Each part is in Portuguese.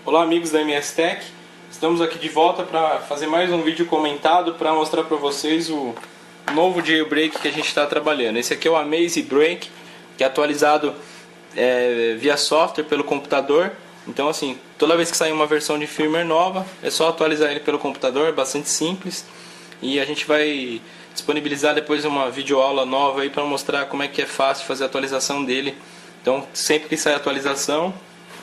Olá amigos da MS Tech, estamos aqui de volta para fazer mais um vídeo comentado para mostrar para vocês o novo jailbreak que a gente está trabalhando. Esse aqui é o Amaze Break, que é atualizado via software pelo computador. Então assim, toda vez que sair uma versão de firmware nova, é só atualizar ele pelo computador, é bastante simples. E a gente vai disponibilizar depois uma videoaula nova aí para mostrar como é que é fácil fazer a atualização dele. Então sempre que sair atualização,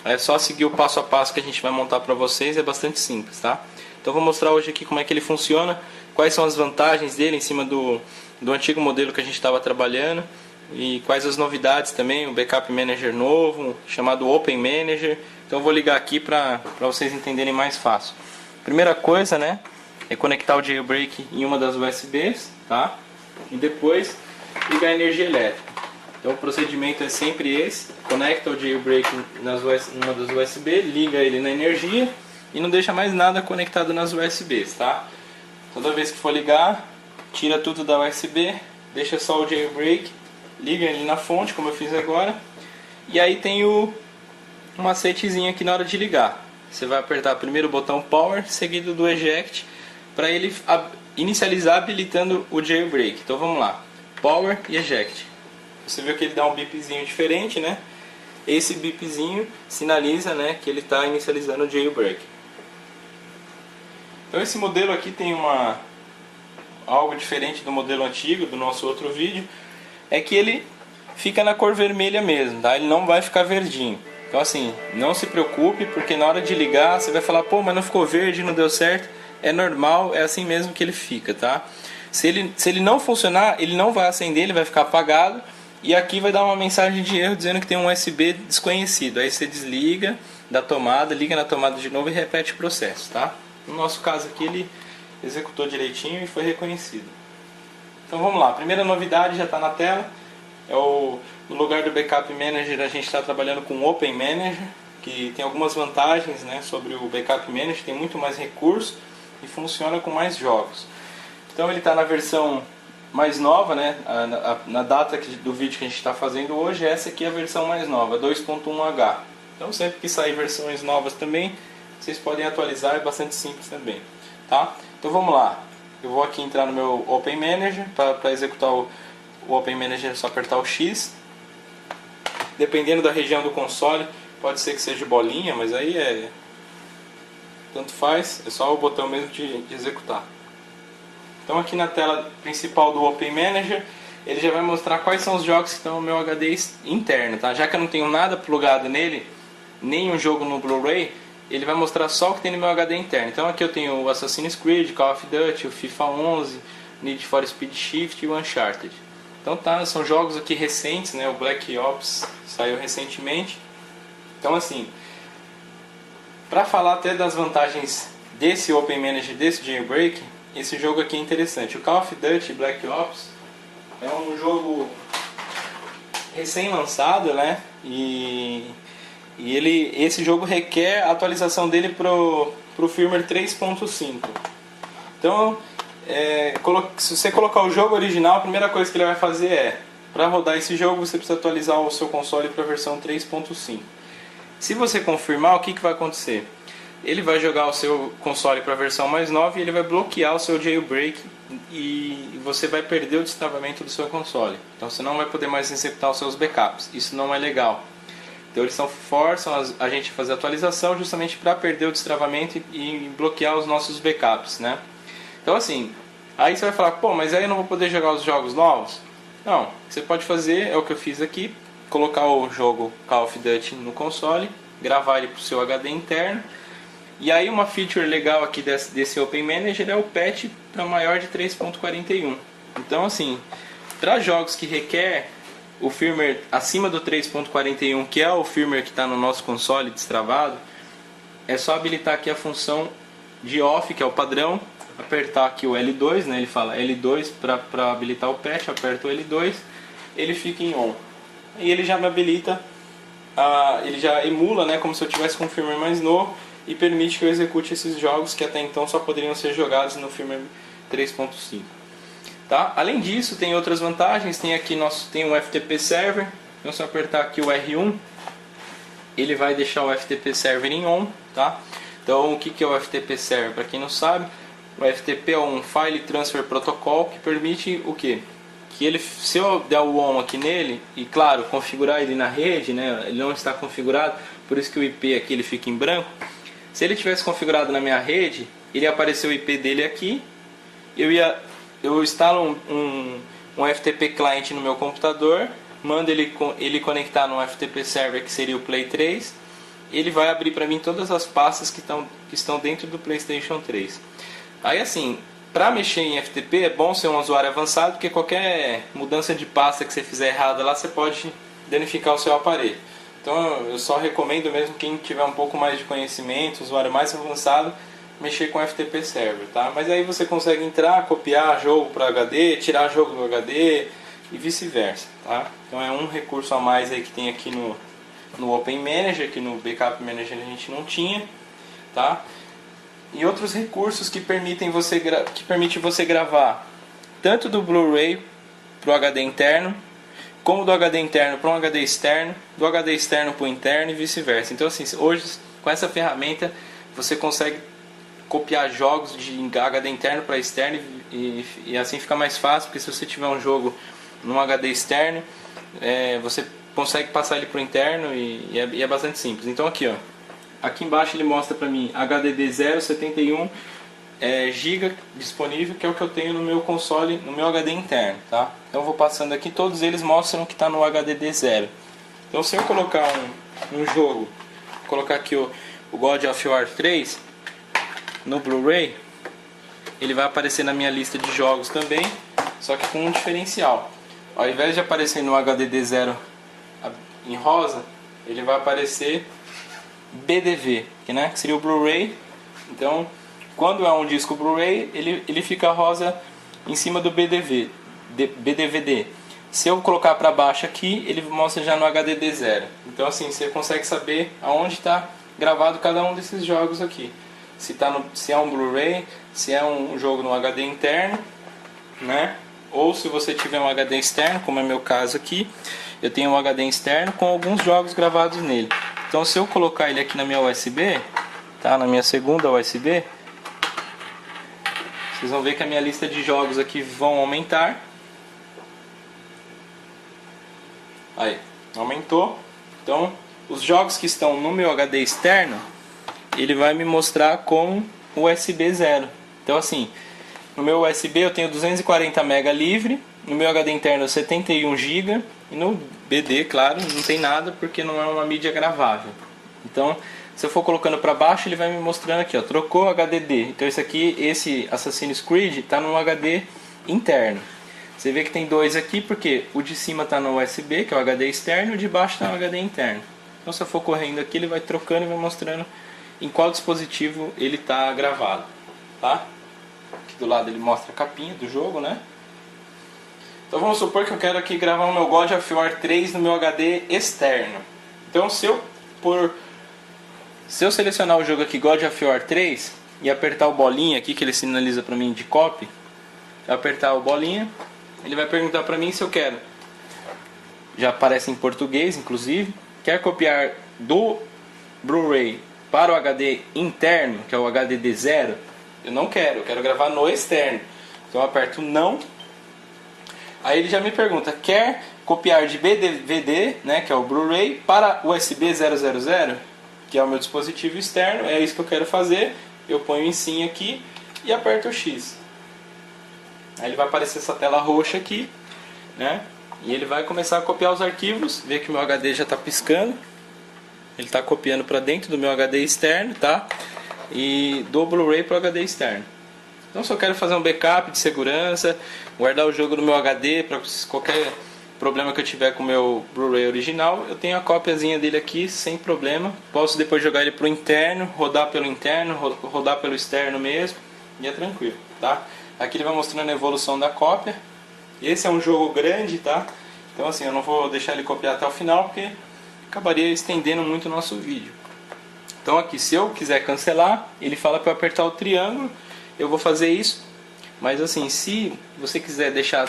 é só seguir o passo a passo que a gente vai montar para vocês, é bastante simples, tá? Então vou mostrar hoje aqui como é que ele funciona, quais são as vantagens dele em cima do antigo modelo que a gente estava trabalhando e quais as novidades também, o Backup Manager novo, chamado Open Manager. Então eu vou ligar aqui para vocês entenderem mais fácil. Primeira coisa, né, é conectar o jailbreak em uma das USBs, tá? E depois ligar a energia elétrica. Então o procedimento é sempre esse: conecta o jailbreak numa das USB, liga ele na energia e não deixa mais nada conectado nas USBs, tá? Toda vez que for ligar, tira tudo da USB, deixa só o jailbreak, liga ele na fonte, como eu fiz agora. E aí tem um macetezinho aqui na hora de ligar. Você vai apertar primeiro o botão Power, seguido do Eject, para ele inicializar habilitando o jailbreak. Então vamos lá, Power e Eject. Você viu que ele dá um bipzinho diferente, né? Esse bipzinho sinaliza, né, que ele está inicializando o jailbreak. Então esse modelo aqui tem algo diferente do modelo antigo, do nosso outro vídeo, é que ele fica na cor vermelha mesmo, tá? Ele não vai ficar verdinho. Então assim, não se preocupe, porque na hora de ligar você vai falar, pô, mas não ficou verde, não deu certo. É normal, é assim mesmo que ele fica, tá? Se ele não funcionar, ele não vai acender, ele vai ficar apagado. E aqui vai dar uma mensagem de erro dizendo que tem um USB desconhecido. Aí você desliga da tomada, liga na tomada de novo e repete o processo, tá? No nosso caso aqui ele executou direitinho e foi reconhecido. Então vamos lá, a primeira novidade já está na tela. No lugar do Backup Manager a gente está trabalhando com o Open Manager, que tem algumas vantagens, né, sobre o Backup Manager, tem muito mais recursos e funciona com mais jogos. Então ele está na versão mais nova, né? Na data do vídeo que a gente está fazendo hoje, essa aqui é a versão mais nova, 2.1H. Então sempre que sair versões novas também, vocês podem atualizar, é bastante simples também, tá? Então vamos lá, eu vou aqui entrar no meu Open Manager. Para executar o Open Manager é só apertar o X. Dependendo da região do console, pode ser que seja bolinha, mas aí tanto faz, é só o botão mesmo de executar. Então aqui na tela principal do Open Manager, ele já vai mostrar quais são os jogos que estão no meu HD interno, tá? Já que eu não tenho nada plugado nele, nenhum jogo no Blu-ray, ele vai mostrar só o que tem no meu HD interno. Então aqui eu tenho o Assassin's Creed, Call of Duty, o FIFA 11, Need for Speed Shift e o Uncharted. Então tá, são jogos aqui recentes, né? O Black Ops saiu recentemente. Então assim, para falar até das vantagens desse Open Manager, desse jailbreak, esse jogo aqui é interessante. O Call of Duty Black Ops é um jogo recém-lançado, né? E esse jogo requer a atualização dele pro firmware 3.5. Então, se você colocar o jogo original, a primeira coisa que ele vai fazer para rodar esse jogo, você precisa atualizar o seu console para a versão 3.5. Se você confirmar, o que vai acontecer? Ele vai jogar o seu console para a versão mais nova e ele vai bloquear o seu jailbreak e você vai perder o destravamento do seu console. Então você não vai poder mais executar os seus backups. Isso não é legal. Então eles forçam a gente a fazer a atualização justamente para perder o destravamento e bloquear os nossos backups, né? Então assim, aí você vai falar, pô, mas aí eu não vou poder jogar os jogos novos? Não, o que você pode fazer é o que eu fiz aqui, colocar o jogo Call of Duty no console, gravar ele para o seu HD interno. E aí uma feature legal aqui desse Open Manager é o patch para maior de 3.41. Então assim, para jogos que requer o firmware acima do 3.41, que é o firmware que está no nosso console destravado, é só habilitar aqui a função de off, que é o padrão, apertar aqui o L2, né? Ele fala L2 para habilitar o patch, aperta o L2, ele fica em on. E ele já me habilita, ele já emula, né, como se eu tivesse com um firmware mais novo, e permite que eu execute esses jogos que até então só poderiam ser jogados no firmware 3.5. Tá? Além disso, tem outras vantagens. Tem aqui tem um FTP Server. Então se eu apertar aqui o R1, ele vai deixar o FTP Server em on, tá? Então o que é o FTP Server? Para quem não sabe, o FTP é um File Transfer Protocol que permite o quê? Que ele, se eu der o ON aqui nele, e claro, configurar ele na rede, né, ele não está configurado, por isso que o IP aqui ele fica em branco. Se ele tivesse configurado na minha rede, ele ia aparecer o IP dele aqui, eu instalo um FTP client no meu computador, mando ele conectar no FTP Server, que seria o Play 3, ele vai abrir para mim todas as pastas que estão dentro do PlayStation 3. Aí assim, para mexer em FTP é bom ser um usuário avançado, porque qualquer mudança de pasta que você fizer errada lá, você pode danificar o seu aparelho. Então eu só recomendo mesmo quem tiver um pouco mais de conhecimento, usuário mais avançado, mexer com FTP Server, tá? Mas aí você consegue entrar, copiar jogo para HD, tirar jogo do HD e vice-versa, tá? Então é um recurso a mais aí que tem aqui no Open Manager, que no Backup Manager a gente não tinha, tá? E outros recursos que permite você gravar tanto do Blu-ray para o HD interno, como do HD interno para um HD externo, do HD externo para o interno e vice-versa. Então assim, hoje com essa ferramenta você consegue copiar jogos de HD interno para externo e assim fica mais fácil, porque se você tiver um jogo num HD externo, você consegue passar ele para o interno e é bastante simples. Então aqui, ó. Aqui embaixo ele mostra para mim HDD 071 GB disponível, que é o que eu tenho no meu console, no meu HD interno, tá? Então eu vou passando aqui, todos eles mostram que está no HDD 0. Então se eu colocar um jogo, colocar aqui o God of War 3 no Blu-ray, ele vai aparecer na minha lista de jogos também, só que com um diferencial. Ao invés de aparecer no HDD 0 em rosa, ele vai aparecer BDV, que seria o Blu-ray. Então, quando é um disco Blu-ray, ele fica rosa em cima do BDVD. Se eu colocar para baixo aqui, ele mostra já no HDD 0. Então, assim, você consegue saber aonde está gravado cada um desses jogos aqui. Se é um Blu-ray, se é um jogo no HD interno, né? Ou se você tiver um HD externo, como é meu caso aqui, eu tenho um HD externo com alguns jogos gravados nele. Então se eu colocar ele aqui na minha USB, tá? Na minha segunda USB, vocês vão ver que a minha lista de jogos aqui vão aumentar. Aí, aumentou. Então, os jogos que estão no meu HD externo, ele vai me mostrar com USB 0. Então assim, no meu USB eu tenho 240 MB livre, no meu HD interno 71 GB e no BD, claro, não tem nada porque não é uma mídia gravável. Então, se eu for colocando para baixo, ele vai me mostrando aqui, ó, trocou HDD. Então esse Assassin's Creed está no HD interno. Você vê que tem dois aqui porque o de cima está no USB, que é o HD externo, e o de baixo está no HD interno. Então se eu for correndo aqui, ele vai trocando e vai mostrando em qual dispositivo ele está gravado, tá? Aqui do lado ele mostra a capinha do jogo, né? Então vamos supor que eu quero aqui gravar o meu God of War 3 no meu HD externo. Então se eu selecionar o jogo aqui God of War 3 e apertar o bolinha aqui que ele sinaliza para mim de copy, eu apertar o bolinha, ele vai perguntar para mim se eu quero. Já aparece em português, inclusive. Quer copiar do Blu-ray para o HD interno, que é o HDD 0? Eu não quero, eu quero gravar no externo. Então eu aperto não. Aí ele já me pergunta, quer copiar de BDVD, né, que é o Blu-ray, para USB 000, que é o meu dispositivo externo? É isso que eu quero fazer. Eu ponho em sim aqui e aperto o X. Aí ele vai aparecer essa tela roxa aqui, né? E ele vai começar a copiar os arquivos. Vê que o meu HD já está piscando. Ele está copiando para dentro do meu HD externo, tá? E do Blu-ray para o HD externo. Então se eu quero fazer um backup de segurança, guardar o jogo no meu HD para qualquer problema que eu tiver com o meu Blu-ray original, eu tenho a cópiazinha dele aqui sem problema. Posso depois jogar ele para o interno, rodar pelo interno, rodar pelo externo mesmo, e é tranquilo, tá? Aqui ele vai mostrando a evolução da cópia. Esse é um jogo grande, tá? Então assim, eu não vou deixar ele copiar até o final porque acabaria estendendo muito o nosso vídeo. Então aqui, se eu quiser cancelar, ele fala para eu apertar o triângulo. Eu vou fazer isso. Mas assim, se você quiser deixar,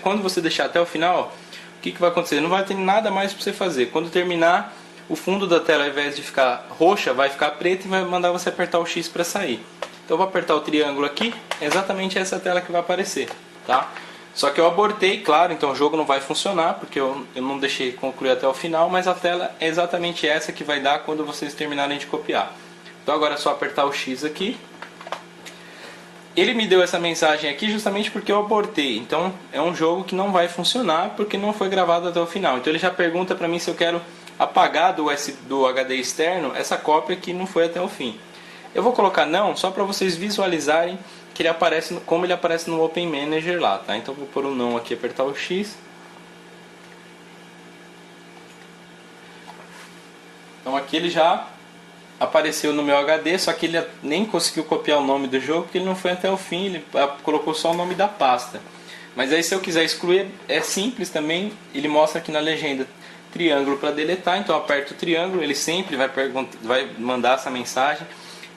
quando você deixar até o final, o que vai acontecer? Não vai ter nada mais para você fazer. Quando terminar o fundo da tela, ao invés de ficar roxa, vai ficar preto e vai mandar você apertar o X para sair. Então eu vou apertar o triângulo aqui, é exatamente essa tela que vai aparecer, tá? Só que eu abortei, claro, então o jogo não vai funcionar, porque eu não deixei concluir até o final, mas a tela é exatamente essa que vai dar quando vocês terminarem de copiar. Então agora é só apertar o X aqui. Ele me deu essa mensagem aqui justamente porque eu abortei, então é um jogo que não vai funcionar porque não foi gravado até o final. Então ele já pergunta para mim se eu quero apagar do HD externo essa cópia que não foi até o fim. Eu vou colocar não, só para vocês visualizarem que ele aparece, como ele aparece no Open Manager lá, tá? Então vou pôr um não aqui, apertar o X. Então aqui ele já apareceu no meu HD, só que ele nem conseguiu copiar o nome do jogo porque ele não foi até o fim, ele colocou só o nome da pasta. Mas aí se eu quiser excluir, é simples também, ele mostra aqui na legenda triângulo para deletar, então eu aperto o triângulo, ele sempre vai mandar essa mensagem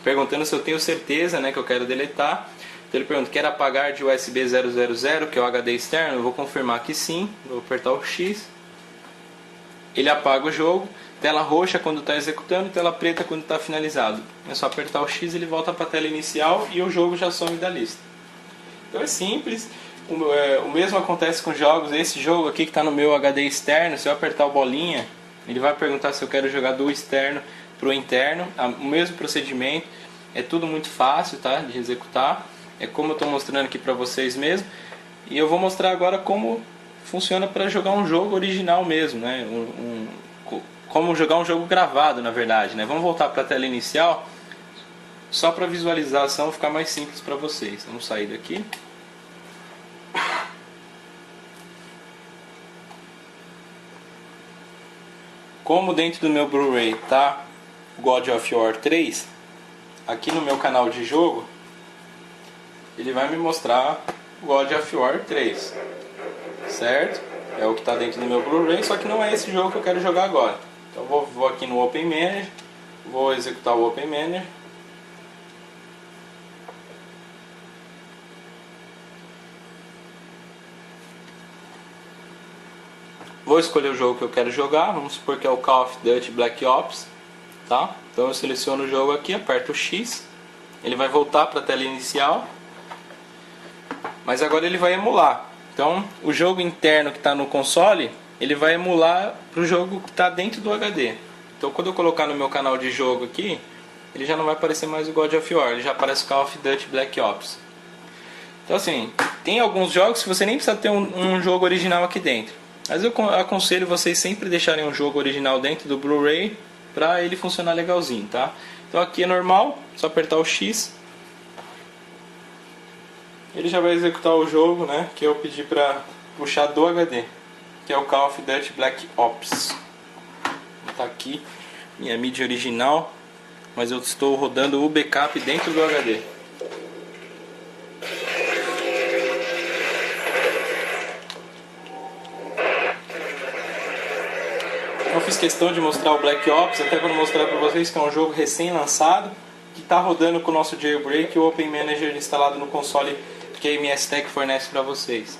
perguntando se eu tenho certeza, né, que eu quero deletar. Então ele pergunta, quer apagar de USB 000, que é o HD externo? Eu vou confirmar que sim, vou apertar o X. Ele apaga o jogo, tela roxa quando está executando e tela preta quando está finalizado. É só apertar o X, ele volta para a tela inicial e o jogo já some da lista. Então é simples, o mesmo acontece com jogos. Esse jogo aqui que está no meu HD externo, se eu apertar o bolinha, ele vai perguntar se eu quero jogar do externo para o interno, o mesmo procedimento, é tudo muito fácil, tá, de executar. É como eu estou mostrando aqui para vocês mesmo. E eu vou mostrar agora como funciona para jogar um jogo original mesmo, né? Como jogar um jogo gravado, na verdade, né? Vamos voltar para a tela inicial, só para a visualização ficar mais simples para vocês. Vamos sair daqui. Como dentro do meu Blu-ray tá God of War 3, aqui no meu canal de jogo, ele vai me mostrar God of War 3, certo? É o que está dentro do meu Blu-ray, só que não é esse jogo que eu quero jogar agora. Então vou aqui no Open Manager, vou executar o Open Manager. Vou escolher o jogo que eu quero jogar, vamos supor que é o Call of Duty Black Ops, tá? Então eu seleciono o jogo aqui, aperto o X, ele vai voltar para a tela inicial. Mas agora ele vai emular. Então o jogo interno que está no console, ele vai emular para o jogo que está dentro do HD. Então quando eu colocar no meu canal de jogo aqui, ele já não vai aparecer mais o God of War, ele já aparece Call of Duty Black Ops. Então assim, tem alguns jogos que você nem precisa ter um jogo original aqui dentro. Mas eu aconselho vocês sempre deixarem um jogo original dentro do Blu-ray para ele funcionar legalzinho, tá? Então aqui é normal, só apertar o X. Ele já vai executar o jogo, né, que eu pedi para puxar do HD, que é o Call of Duty Black Ops. Está aqui minha mídia original, mas eu estou rodando o backup dentro do HD. Eu fiz questão de mostrar o Black Ops, até para mostrar para vocês que é um jogo recém-lançado, que está rodando com o nosso jailbreak e o Open Manager instalado no console que a MS Tech fornece para vocês.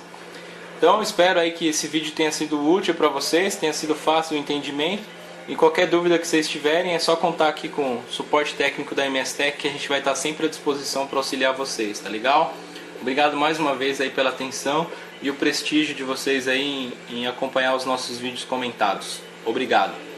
Então espero aí que esse vídeo tenha sido útil para vocês, tenha sido fácil o entendimento. E qualquer dúvida que vocês tiverem é só contar aqui com o suporte técnico da MS Tech, que a gente vai estar sempre à disposição para auxiliar vocês, tá legal? Obrigado mais uma vez aí pela atenção e o prestígio de vocês aí em acompanhar os nossos vídeos comentados. Obrigado.